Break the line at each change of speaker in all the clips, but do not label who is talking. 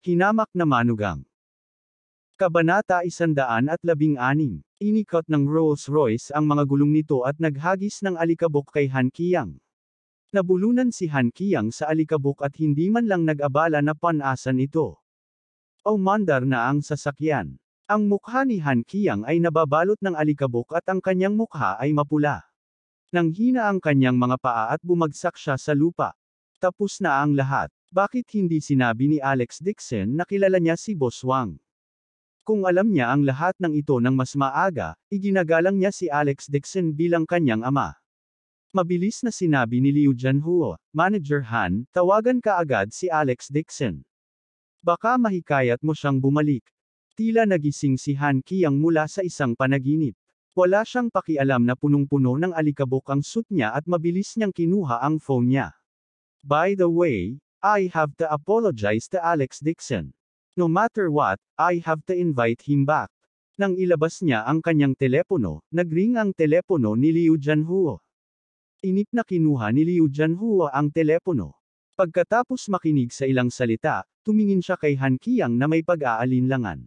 Hinamak na manugang. Kabanata 116. Inikot ng Rolls-Royce ang mga gulong nito at naghagis ng alikabok kay Han Qiang. Nabulunan si Han Qiang sa alikabok at hindi man lang nag-abala na panasan ito. Umandar na ang sasakyan. Ang mukha ni Han Qiang ay nababalot ng alikabok at ang kanyang mukha ay mapula. Nanghina ang kanyang mga paa at bumagsak siya sa lupa. Tapos na ang lahat. Bakit hindi sinabi ni Alex Dixon na kilala niya si Boss Wang? Kung alam niya ang lahat ng ito ng mas maaga, iginagalang niya si Alex Dixon bilang kanyang ama. Mabilis na sinabi ni Liu Jianhuo, Manager Han, tawagan ka agad si Alex Dixon. Baka mahikayat mo siyang bumalik. Tila nagising si Han Qiang mula sa isang panaginip. Wala siyang pakialam na punong-puno ng alikabok ang suit niya at mabilis niyang kinuha ang phone niya. By the way, I have to apologize to Alex Dixon. No matter what, I have to invite him back. Nang ilabas niya ang kanyang telepono, nagring ang telepono ni Liu Jianhuo. Inip na kinuha ni Liu Jianhuo ang telepono. Pagkatapos makinig sa ilang salita, tumingin siya kay Han Qiang na may pag-aalinlangan.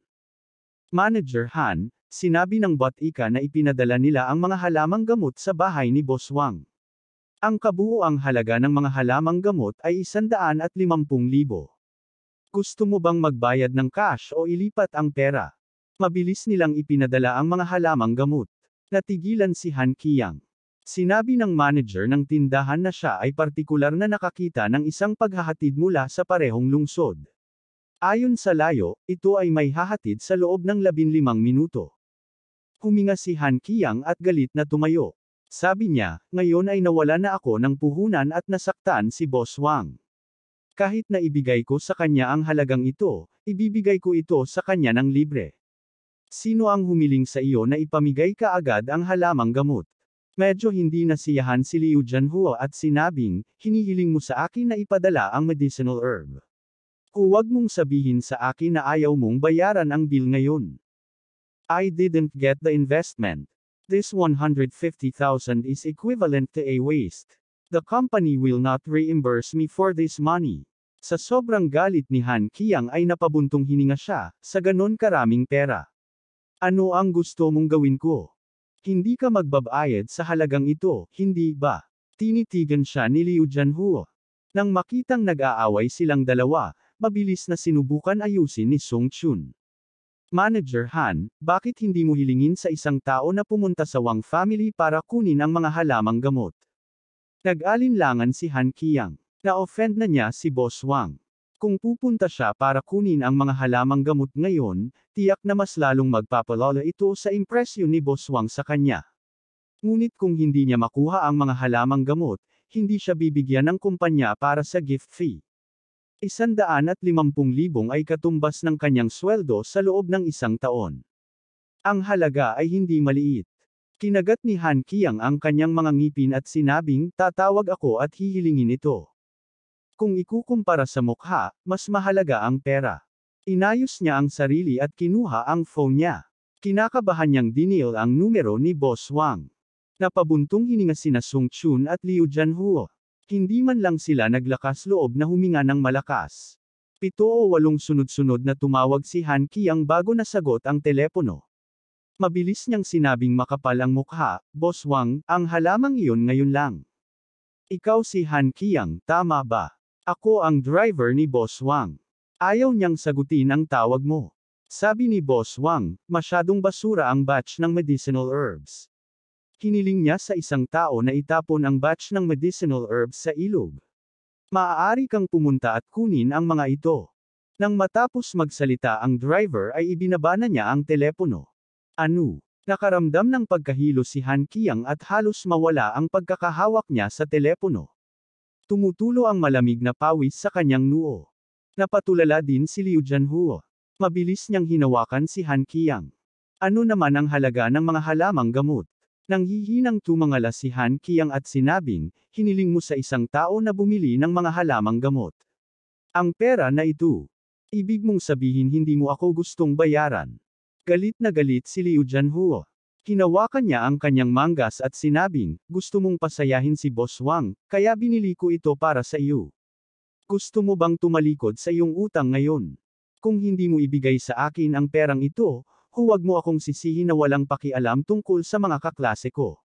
Manager Han, sinabi ng botika na ipinadala nila ang mga halamang gamot sa bahay ni Boss Wang. Ang kabuuang halaga ng mga halamang gamot ay 150,000. Gusto mo bang magbayad ng cash o ilipat ang pera? Mabilis nilang ipinadala ang mga halamang gamot. Natigilan si Han Qiang. Sinabi ng manager ng tindahan na siya ay partikular na nakakita ng isang paghahatid mula sa parehong lungsod. Ayon sa layo, ito ay may hahatid sa loob ng 15 minuto. Huminga si Han Qiang at galit na tumayo. Sabi niya, ngayon ay nawala na ako ng puhunan at nasaktan si Boss Wang. Kahit na ibigay ko sa kanya ang halagang ito, ibibigay ko ito sa kanya ng libre. Sino ang humiling sa iyo na ipamigay ka agad ang halamang gamot? Medyo hindi nasiyahan si Liu Jianhuo at sinabing, hinihiling mo sa akin na ipadala ang medicinal herb. Huwag mong sabihin sa akin na ayaw mong bayaran ang bill ngayon. I didn't get the investment. This 150,000 is equivalent to a waste. The company will not reimburse me for this money. Sa sobrang galit ni Han Qiang ay napabuntong hininga siya, sa ganon karaming pera. Ano ang gusto mong gawin ko? Hindi ka magbabayad sa halagang ito, hindi ba? Tinitigan siya ni Liu Jianhuo. Nang makitang nag-aaway silang dalawa, mabilis na sinubukan ayusin ni Song Chun. Manager Han, bakit hindi mo hilingin sa isang tao na pumunta sa Wang family para kunin ang mga halamang gamot? Nag-alinlangan si Han Qiang. Na-offend na niya si Boss Wang. Kung pupunta siya para kunin ang mga halamang gamot ngayon, tiyak na mas lalong magpapalala ito sa impresyon ni Boss Wang sa kanya. Ngunit kung hindi niya makuha ang mga halamang gamot, hindi siya bibigyan ng kumpanya para sa gift fee. 150,000 ay katumbas ng kanyang sweldo sa loob ng isang taon. Ang halaga ay hindi maliit. Kinagat ni Han Qiang ang kanyang mga ngipin at sinabing, tatawag ako at hihilingin ito. Kung ikukumpara sa mukha, mas mahalaga ang pera. Inayos niya ang sarili at kinuha ang phone niya. Kinakabahan niyang dinial ang numero ni Boss Wang. Napabuntong hininga sina Song Chun at Liu Jianhuo. Hindi man lang sila naglakas loob na huminga ng malakas. 7 o 8 sunod-sunod na tumawag si Han Qiang bago nasagot ang telepono. Mabilis niyang sinabing makapal ang mukha, Boss Wang, ang halamang iyon ngayon lang. Ikaw si Han Qiang, tama ba? Ako ang driver ni Boss Wang. Ayaw niyang sagutin ang tawag mo. Sabi ni Boss Wang, masyadong basura ang batch ng medicinal herbs. Hiniling niya sa isang tao na itapon ang batch ng medicinal herbs sa ilog. Maaari kang pumunta at kunin ang mga ito. Nang matapos magsalita ang driver ay ibinaba na niya ang telepono. Ano? Nakaramdam ng pagkahilo si Han Qiang at halos mawala ang pagkakahawak niya sa telepono. Tumutulo ang malamig na pawis sa kanyang noo. Napatulala din si Liu Jianhuo. Mabilis niyang hinawakan si Han Qiang. Ano naman ang halaga ng mga halamang gamot? Nanghihinang tumangala si Han Qiang at sinabing, hiniling mo sa isang tao na bumili ng mga halamang gamot. Ang pera na ito. Ibig mong sabihin hindi mo ako gustong bayaran. Galit na galit si Liu Jianhuo. Hinawakan niya ang kanyang manggas at sinabing, gusto mong pasayahin si Boss Wang, kaya binili ko ito para sa iyo. Gusto mo bang tumalikod sa iyong utang ngayon? Kung hindi mo ibigay sa akin ang perang ito, huwag mo akong sisihin na walang pakialam tungkol sa mga kaklase ko.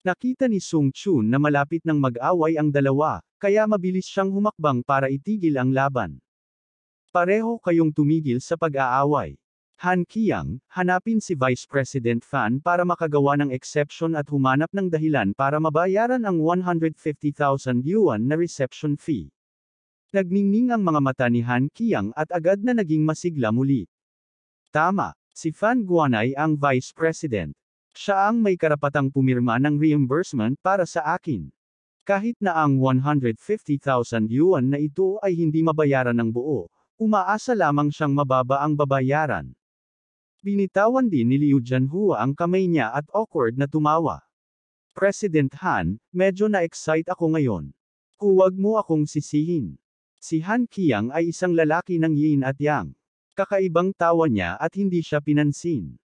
Nakita ni Sung Chun na malapit nang mag-away ang dalawa, kaya mabilis siyang humakbang para itigil ang laban. Pareho kayong tumigil sa pag-aaway. Han Qiang, hanapin si Vice President Fan para makagawa ng exception at humanap ng dahilan para mabayaran ang 150,000 yuan na reception fee. Nagningning ang mga mata ni Han Qiang at agad na naging masigla muli. Tama, si Fan Guanay ang Vice President. Siya ang may karapatang pumirma ng reimbursement para sa akin. Kahit na ang 150,000 yuan na ito ay hindi mabayaran ng buo, umaasa lamang siyang mababa ang babayaran. Binitawan din ni Liu Jianhua ang kamay niya at awkward na tumawa. President Han, medyo na-excite ako ngayon. Huwag mo akong sisihin. Si Han Qiang ay isang lalaki ng yin at yang. Kakaibang tawa niya at hindi siya pinansin.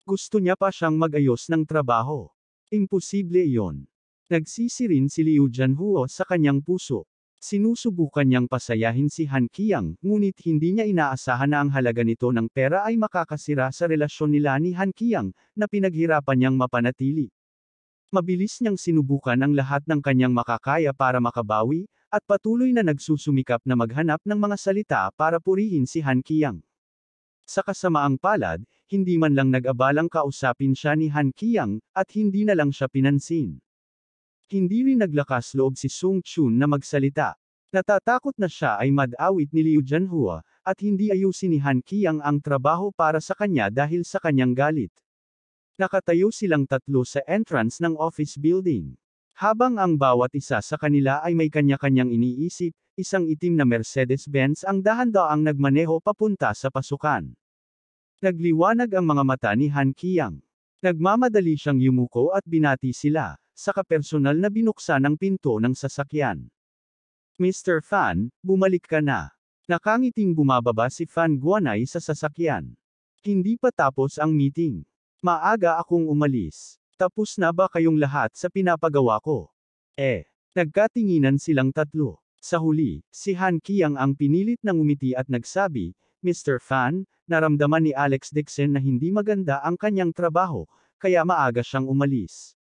Gusto niya pa siyang mag-ayos ng trabaho. Imposible iyon. Nagsisi rin si Liu Jianhua sa kanyang puso. Sinusubukan niyang pasayahin si Han Qiang, ngunit hindi niya inaasahan na ang halaga nito ng pera ay makakasira sa relasyon nila ni Han Qiang, na pinaghirapan niyang mapanatili. Mabilis niyang sinubukan ang lahat ng kanyang makakaya para makabawi, at patuloy na nagsusumikap na maghanap ng mga salita para purihin si Han Qiang. Sa kasamaang palad, hindi man lang nag-abalang kausapin siya ni Han Qiang, at hindi na lang siya pinansin. Hindi rin naglakas loob si Sung Chun na magsalita. Natatakot na siya ay mad-awit ni Liu Jianhua, at hindi ayusin ni Han Qiang ang trabaho para sa kanya dahil sa kanyang galit. Nakatayo silang tatlo sa entrance ng office building. Habang ang bawat isa sa kanila ay may kanya-kanyang iniisip, isang itim na Mercedes-Benz ang dahan-daang nagmaneho papunta sa pasukan. Nagliwanag ang mga mata ni Han Qiang. Nagmamadali siyang yumuko at binati sila, saka personal na binuksan ang pinto ng sasakyan. Mr. Fan, bumalik ka na. Nakangiting bumababa si Fan Guanay sa sasakyan. Hindi pa tapos ang meeting. Maaga akong umalis. Tapos na ba kayong lahat sa pinapagawa ko? Nagkatinginan silang tatlo. Sa huli, si Han Qiang ang pinilit na ngumiti at nagsabi, Mr. Fan, naramdaman ni Alex Dixon na hindi maganda ang kanyang trabaho, kaya maaga siyang umalis.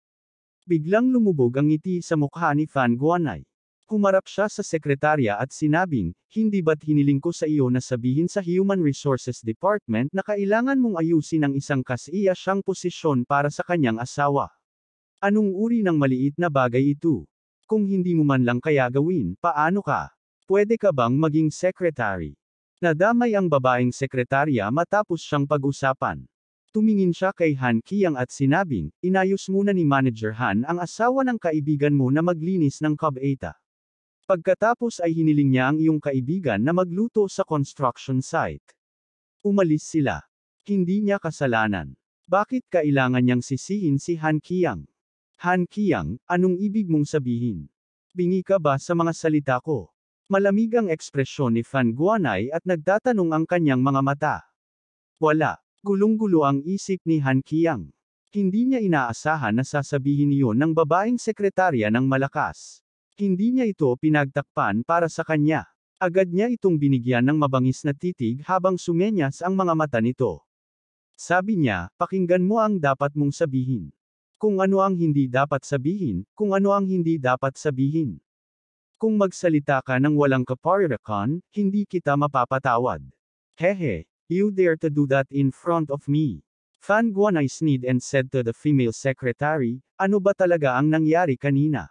Biglang lumubog ang ngiti sa mukha ni Fan Guanay. Humarap siya sa sekretarya at sinabing, hindi ba't hiniling ko sa iyo na sabihin sa Human Resources Department na kailangan mong ayusin ang isang kasiya siyang posisyon para sa kanyang asawa? Anong uri ng maliit na bagay ito? Kung hindi mo man lang kaya gawin, paano ka? Pwede ka bang maging secretary? Nadamay ang babaeng sekretarya matapos siyang pag-usapan. Tumingin siya kay Han Qiang at sinabing, inayos muna ni Manager Han ang asawa ng kaibigan mo na maglinis ng Cubeta. Pagkatapos ay hiniling niya ang iyong kaibigan na magluto sa construction site. Umalis sila. Hindi niya kasalanan. Bakit kailangan niyang sisihin si Han Qiang? Han Qiang, anong ibig mong sabihin? Bingi ka ba sa mga salita ko? Malamig ang ekspresyon ni Fan Guanay at nagtatanong ang kanyang mga mata. Wala. Gulong-gulo ang isip ni Han Qiang. Hindi niya inaasahan na sasabihin iyon ng babaeng sekretarya ng malakas. Hindi niya ito pinagtakpan para sa kanya. Agad niya itong binigyan ng mabangis na titig habang sumenyas ang mga mata nito. Sabi niya, pakinggan mo ang dapat mong sabihin. Kung ano ang hindi dapat sabihin, kung ano ang hindi dapat sabihin. Kung magsalita ka ng walang kaparirakan, hindi kita mapapatawad. Hehe. You dare to do that in front of me. Fan Guanay sneered and said to the female secretary, ano ba talaga ang nangyari kanina?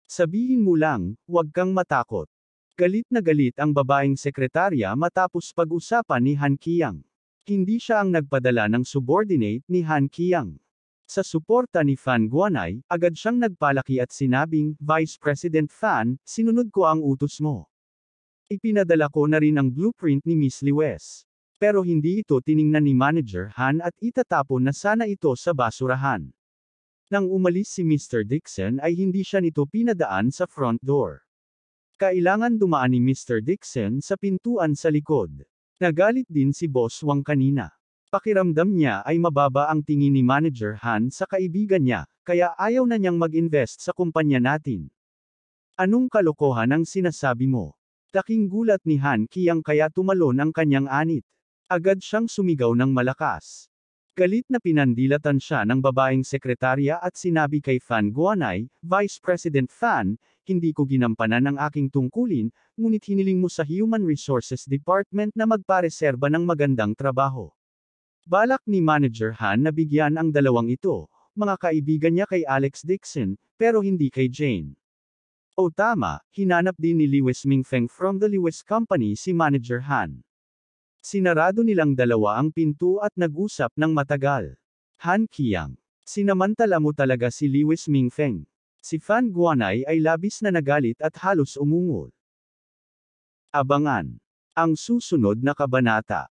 Sabihin mo lang, huwag kang matakot. Galit na galit ang babaeng sekretarya matapos pag-usapan ni Han Qiang. Hindi siya ang nagpadala ng subordinate ni Han Qiang. Sa suporta ni Fan Guanay, agad siyang nagpalaki at sinabing, Vice President Fan, sinunod ko ang utos mo. Ipinadala ko na rin ang blueprint ni Miss Liwes. Pero hindi ito tiningnan ni Manager Han at itatapon na sana ito sa basurahan. Nang umalis si Mr. Dixon ay hindi siya nito pinadaan sa front door. Kailangan dumaan ni Mr. Dixon sa pintuan sa likod. Nagalit din si Boss Wang kanina. Pakiramdam niya ay mababa ang tingin ni Manager Han sa kaibigan niya, kaya ayaw na niyang mag-invest sa kumpanya natin. Anong kalokohan ang sinasabi mo? Laking gulat ni Han Qiang kaya tumalon ang kanyang anit. Agad siyang sumigaw ng malakas. Galit na pinandilatan siya ng babaeng sekretarya at sinabi kay Fan Guanai, Vice President Fan, hindi ko ginampanan ang aking tungkulin, ngunit hiniling mo sa Human Resources Department na magpareserba ng magandang trabaho. Balak ni Manager Han na bigyan ang dalawang ito, mga kaibigan niya kay Alex Dixon, pero hindi kay Jane. O tama, hinanap din ni Lewis Mingfeng from the Lewis Company si Manager Han. Sinarado nilang dalawa ang pinto at nag-usap ng matagal. Han Qiang, sinamantala mo talaga si Lewis Mingfeng. Si Fan Guanai ay labis na nagalit at halos umungol. Abangan ang susunod na kabanata.